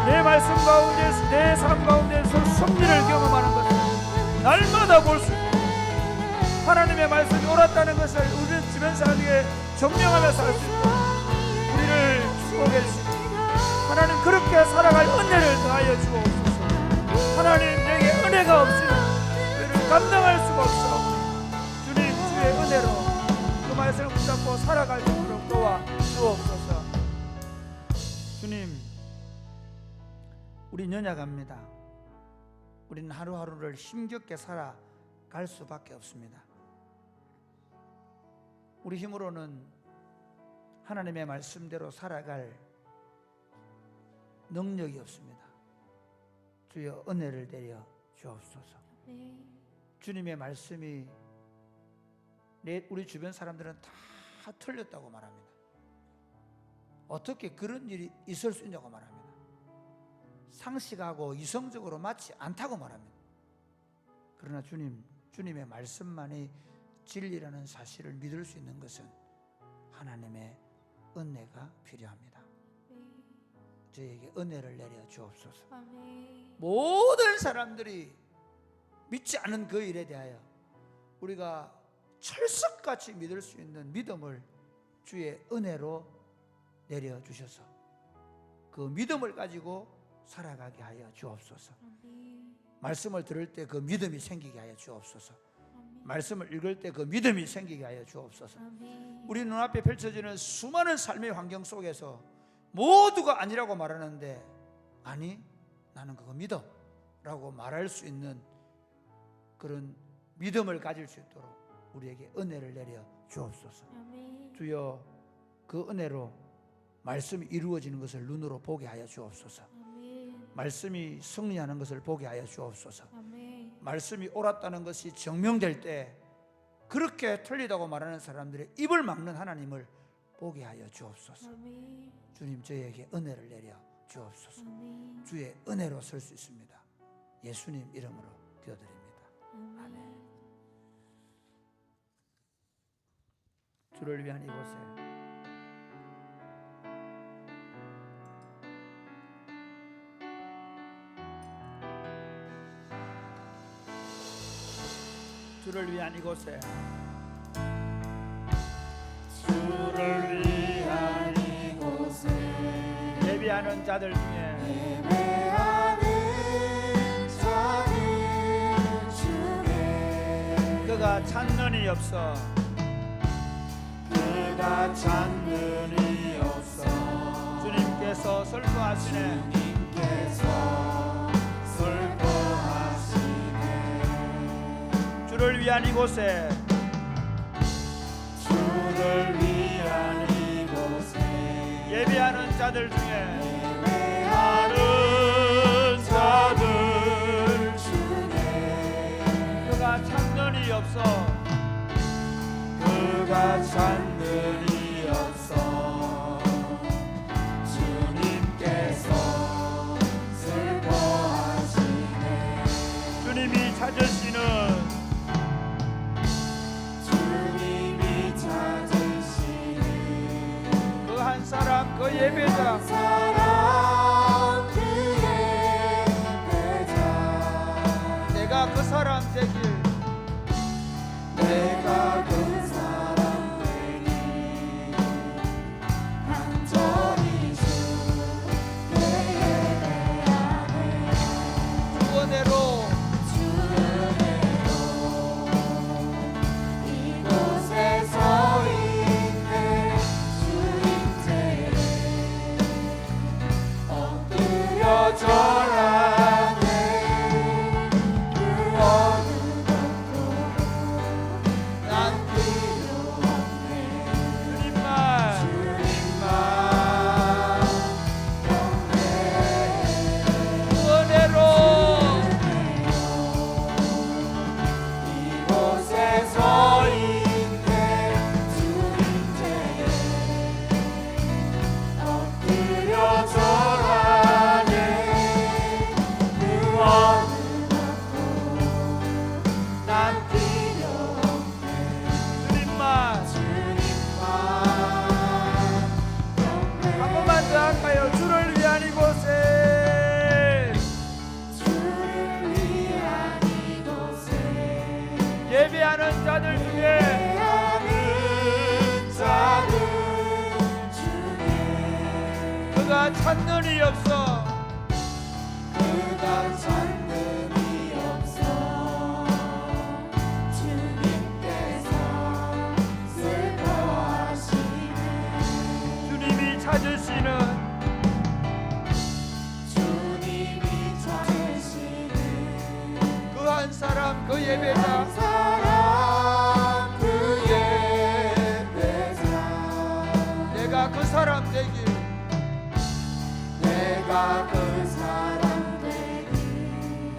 내 말씀 가운데서 내 삶 가운데서 승리를 경험하는 것을 날마다 볼 수 있고 하나님의 말씀이 옳았다는 것을 우리는 주변 사람에게 증명하며 살 수 있고 우리를 축복해 주시고 하나님 그렇게 살아갈 은혜를 더하여 주옵소서. 하나님 내게 은혜가 없이는 우리를 감당할 수가 없어. 은혜로 그 말씀을 붙잡고 살아갈 수 있도록 도와주옵소서. 주님, 우린 연약합니다. 우리는 하루하루를 힘겹게 살아갈 수밖에 없습니다. 우리 힘으로는 하나님의 말씀대로 살아갈 능력이 없습니다. 주여 은혜를 내려 주옵소서. 주님의 말씀이 우리 주변 사람들은 다 틀렸다고 말합니다. 어떻게 그런 일이 있을 수 있냐고 말합니다. 상식하고 이성적으로 맞지 않다고 말합니다. 그러나 주님의 말씀만이 진리라는 사실을 믿을 수 있는 것은 하나님의 은혜가 필요합니다. 저에게 은혜를 내려 주옵소서. 모든 사람들이 믿지 않은 그 일에 대하여 우리가 철석같이 믿을 수 있는 믿음을 주의 은혜로 내려주셔서 그 믿음을 가지고 살아가게 하여 주옵소서. 말씀을 들을 때 그 믿음이 생기게 하여 주옵소서. 말씀을 읽을 때 그 믿음이 생기게 하여 주옵소서. 우리 눈앞에 펼쳐지는 수많은 삶의 환경 속에서 모두가 아니라고 말하는데 아니 나는 그거 믿어 라고 말할 수 있는 그런 믿음을 가질 수 있도록 우리에게 은혜를 내려 주옵소서. 주여 그 은혜로 말씀이 이루어지는 것을 눈으로 보게 하여 주옵소서. 말씀이 승리하는 것을 보게 하여 주옵소서. 말씀이 옳았다는 것이 증명될 때 그렇게 틀리다고 말하는 사람들의 입을 막는 하나님을 보게 하여 주옵소서. 주님 저희에게 은혜를 내려 주옵소서. 주의 은혜로 설 수 있습니다. 예수님 이름으로 기도드립니다. 아멘. 주를 위한 이곳에 주를 위한 이곳에 주를 위한 이곳에 예배하는 자들 중에 예배하는 자들 중에 그가 찾는 이 없어 그가 찾는 이 없어 주님께서 슬퍼하시네 주님께서 슬퍼하시네 주를 위한 이곳에 주를 위한 이곳에 예배하는 자들 중에 예배하는 자들 중에 그가 찾는 이 없어 그가 찾는 이 없어 주님께서 슬퍼하시네 주님이 찾으시는 주님이 찾으시는 그 한 사람 그 예배자 사람 그 예배자 내가 그 사람 되길 내가 그 사람 되니 간절히 주께 예배하네 구원으로 주은혜로 이곳에 서 있네 주님께 엎드려 절하네 그 어느 것도 난 필요 없네 주님만 주님만 구원으로 이곳에 서 있네 주님께 엎드려 절하네 그 어느 것도 난 필요 없네 주님만 주님만 한 번만 더 할까요? 주를 위한 이곳에 주를 위한 이곳에 예배하는 자들 중에 예배하는 자들 중에 그가 찾는 이 없어 그가 찾는 이 없어 주님께서 슬퍼하시네 주님이 찾으시는 주님이 찾으시는 그 한 사람 그 예배자 사람 그 예배자 내가 그 사람 되길 내가 그 사람 되니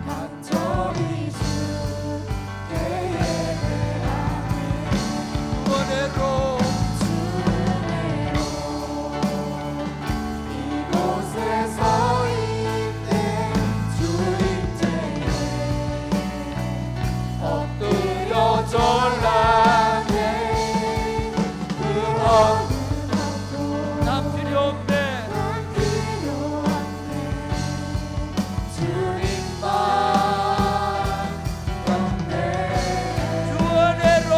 간절히 주께 예배하네 구원으로 주은혜로 이곳에 서 있네 주님께 엎드려 절하네 그 어느 것도 남 필요 없네 난 필요 없네 주님만 없네 구원으로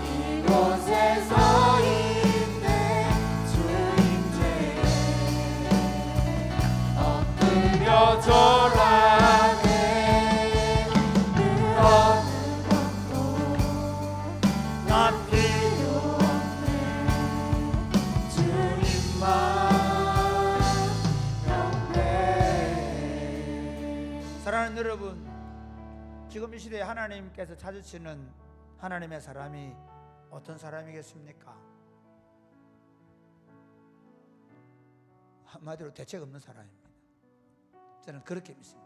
이곳에 서 있네 주님께 엎드려 절하네 그 어느 것도 난 필요 없네 주님만 없네 사랑하는 여러분 지금 이 시대에 하나님께서 찾으시는 하나님의 사람이 어떤 사람이겠습니까? 한마디로 대책 없는 사람입니다. 저는 그렇게 믿습니다.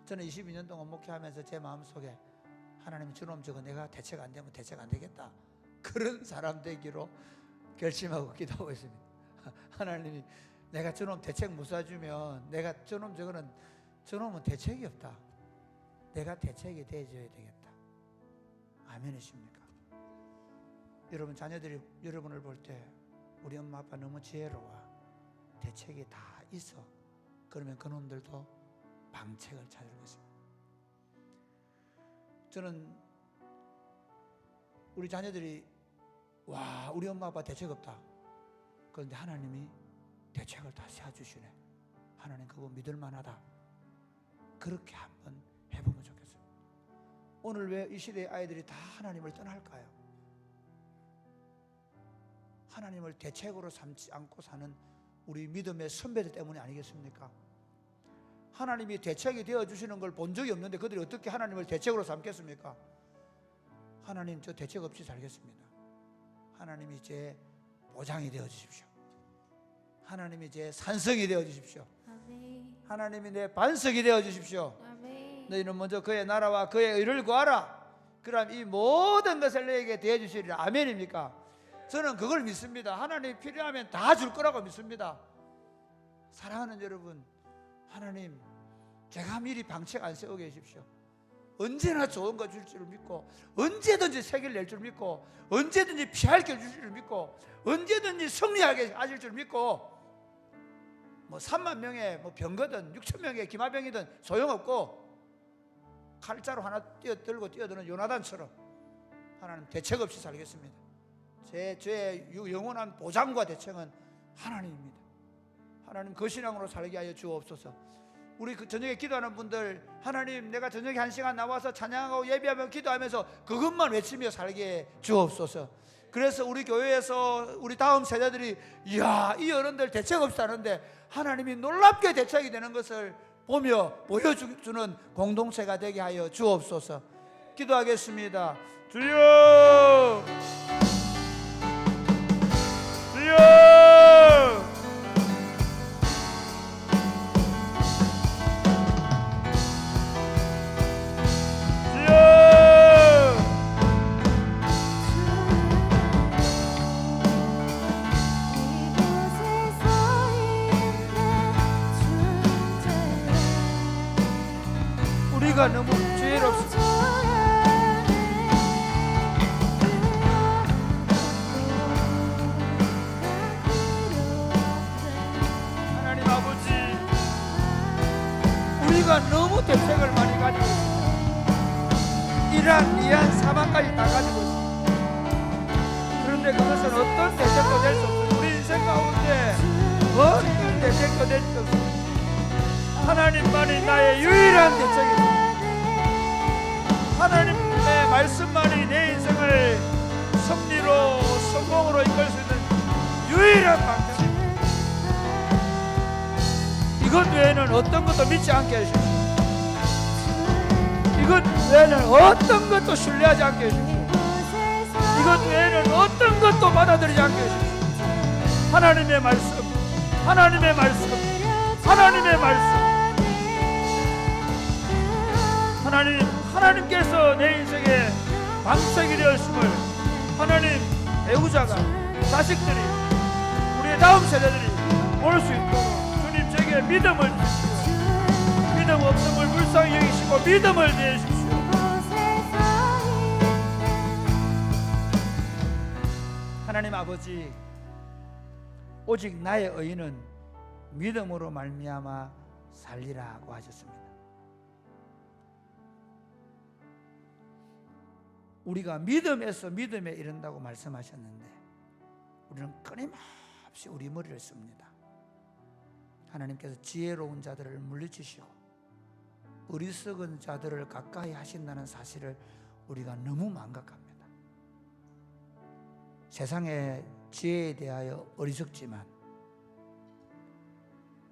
저는 22년 동안 목회하면서 제 마음속에 하나님 주놈 저거 내가 대책 안 되면 대책 안 되겠다 그런 사람 되기로 결심하고 기도하고 있습니다. 하나님이 내가 저놈 대책 못 사주면 내가 저놈은 대책이 없다. 내가 대책이 되어줘야 되겠다. 아멘이십니까? 여러분 자녀들이 여러분을 볼 때 우리 엄마 아빠 너무 지혜로워 대책이 다 있어 그러면 그놈들도 방책을 찾을 것입니다. 저는 우리 자녀들이 와 우리 엄마 아빠 대책 없다 그런데 하나님이 대책을 다 세워주시네 하나님 그거 믿을 만하다 그렇게 한번 해보면 좋겠어요. 오늘 왜 이 시대의 아이들이 다 하나님을 떠날까요? 하나님을 대책으로 삼지 않고 사는 우리 믿음의 선배들 때문이 아니겠습니까? 하나님이 대책이 되어주시는 걸 본 적이 없는데 그들이 어떻게 하나님을 대책으로 삼겠습니까? 하나님, 저 대책 없이 살겠습니다. 하나님이 제 보장이 되어주십시오. 하나님이 제 산성이 되어주십시오. 아멘. 하나님이 내 반석이 되어주십시오. 아멘. 너희는 먼저 그의 나라와 그의 의를 구하라. 그럼 이 모든 것을 너에게 대해주시리라. 아멘입니까? 저는 그걸 믿습니다. 하나님이 필요하면 다 줄 거라고 믿습니다. 사랑하는 여러분, 하나님, 제가 미리 방책 안 세우게 해주십시오. 언제나 좋은 거 줄 줄 믿고, 언제든지 세계를 낼 줄 믿고, 언제든지 피할 길 줄 줄 믿고, 언제든지 승리하게 하실 줄 믿고, 뭐 3만 명의 뭐 병거든 6천 명의 기마병이든 소용없고, 칼자루 하나 들고 뛰어드는 요나단처럼 하나님 대책 없이 살겠습니다. 제 죄의 영원한 보장과 대책은 하나님입니다. 하나님, 그 신앙으로 살게 하여 주옵소서. 우리 그 저녁에 기도하는 분들, 하나님, 내가 저녁에 1시간 나와서 찬양하고 예배하며 기도하면서 그것만 외치며 살게 해 주옵소서. 그래서 우리 교회에서 우리 다음 세대들이, 이야, 이 어른들 대책 없이 사는데 하나님이 놀랍게 대책이 되는 것을 보며 보여주는 공동체가 되게 하여 주옵소서. 기도하겠습니다. 주여, 주여, 우리가 너무 죄롭습니다. 하나님 아버지, 우리가 너무 대책을 많이 가지고 있습니다. 이한 사망까지 다 가지고 있습니다. 그런데 그것은 어떤 대책도 될 수 없습니다. 우리 인생 가운데 어떤 대책도 될 수 없습니다. 하나님만이 나의 유일한 대책입니다. 하나님의 말씀만이 내 인생을 승리로, 성공으로 이끌 수 있는 유일한 방법입니다. 이것 외에는 어떤 것도 믿지 않게 해주십시오. 이것 외에는 어떤 것도 신뢰하지 않게 해주십시오. 이것 외에는 어떤 것도 받아들이지 않게 해주십시오. 하나님의 말씀, 하나님의 말씀, 하나님의 말씀. 하나님께서 내 인생의 방석이 되었음을 하나님, 배우자가, 자식들이, 우리의 다음 세대들이 볼 수 있도록 주님 제게 믿음을 주십시오. 믿음 없음을 불쌍히 여기시고 믿음을 내주십시오. 하나님 아버지, 오직 나의 의인은 믿음으로 말미암아 살리라고 하셨습니다. 우리가 믿음에서 믿음에 이른다고 말씀하셨는데 우리는 끊임없이 우리 머리를 씁니다. 하나님께서 지혜로운 자들을 물리치시고 어리석은 자들을 가까이 하신다는 사실을 우리가 너무 망각합니다. 세상의 지혜에 대하여 어리석지만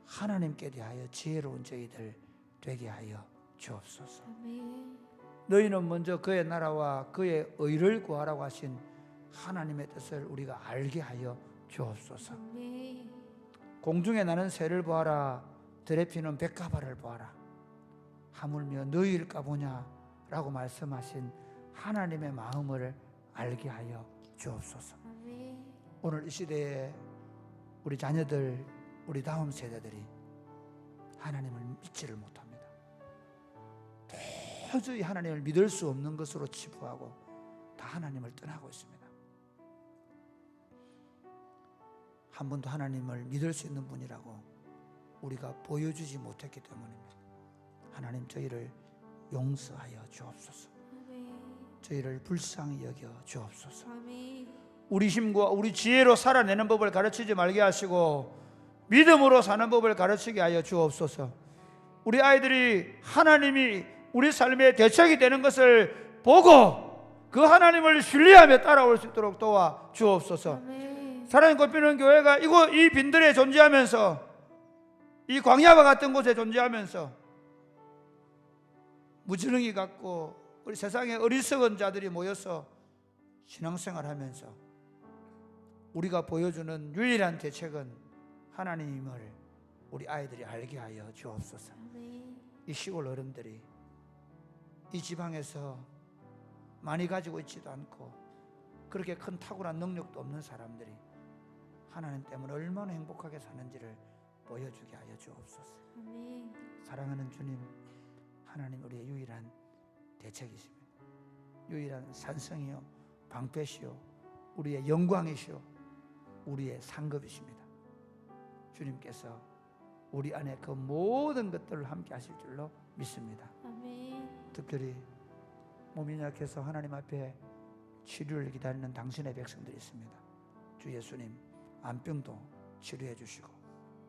하나님께 대하여 지혜로운 저희들 되게 하여 주옵소서. 아멘. 너희는 먼저 그의 나라와 그의 의를 구하라고 하신 하나님의 뜻을 우리가 알게 하여 주옵소서. 아멘. 공중에 나는 새를 보아라, 들에 피는 백합화를 보아라. 하물며 너희일까 보냐라고 말씀하신 하나님의 마음을 알게 하여 주옵소서. 아멘. 오늘 이 시대에 우리 자녀들, 우리 다음 세대들이 하나님을 믿지를 못합니다. 도저히 하나님을 믿을 수 없는 것으로 치부하고 다 하나님을 떠나고 있습니다. 한 번도 하나님을 믿을 수 있는 분이라고 우리가 보여주지 못했기 때문입니다. 하나님, 저희를 용서하여 주옵소서. 아멘. 저희를 불쌍히 여겨 주옵소서. 아멘. 우리 힘과 우리 지혜로 살아내는 법을 가르치지 말게 하시고 믿음으로 사는 법을 가르치게 하여 주옵소서. 우리 아이들이 하나님이 우리 삶의 대책이 되는 것을 보고 그 하나님을 신뢰하며 따라올 수 있도록 도와 주옵소서. 아멘. 사랑이 꽃피는 교회가 이 빈들에 존재하면서 이 광야와 같은 곳에 존재하면서 무지렁이 같고 우리 세상에 어리석은 자들이 모여서 신앙생활하면서 우리가 보여주는 유일한 대책은 하나님을 우리 아이들이 알게 하여 주옵소서. 아멘. 이 시골 어른들이 이 지방에서 많이 가지고 있지도 않고 그렇게 큰 탁월한 능력도 없는 사람들이 하나님 때문에 얼마나 행복하게 사는지를 보여주게 하여 주옵소서. 아멘. 사랑하는 주님, 하나님 우리의 유일한 대책이십니다. 유일한 산성이요 방패시요 우리의 영광이시요 우리의 상급이십니다. 주님께서 우리 안에 그 모든 것들을 함께 하실 줄로 믿습니다. 아멘. 특별히 몸이 약해서 하나님 앞에 치료를 기다리는 당신의 백성들이 있습니다. 주 예수님 안병도 치료해 주시고,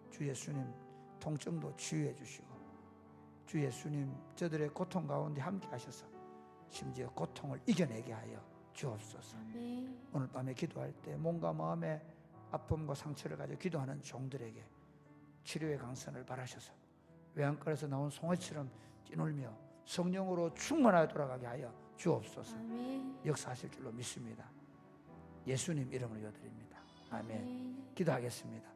주 예수님 통증도 치유해 주시고, 주 예수님 저들의 고통 가운데 함께 하셔서 심지어 고통을 이겨내게 하여 주옵소서. 아멘. 오늘 밤에 기도할 때 몸과 마음의 아픔과 상처를 가지고 기도하는 종들에게 치료의 강선을 바라셔서 외양간에서 나온 송이처럼 뛰놀며 성령으로 충만하여 돌아가게 하여 주옵소서. 아멘. 역사하실 줄로 믿습니다. 예수님 이름으로 기도드립니다. 아멘. 아멘. 기도하겠습니다.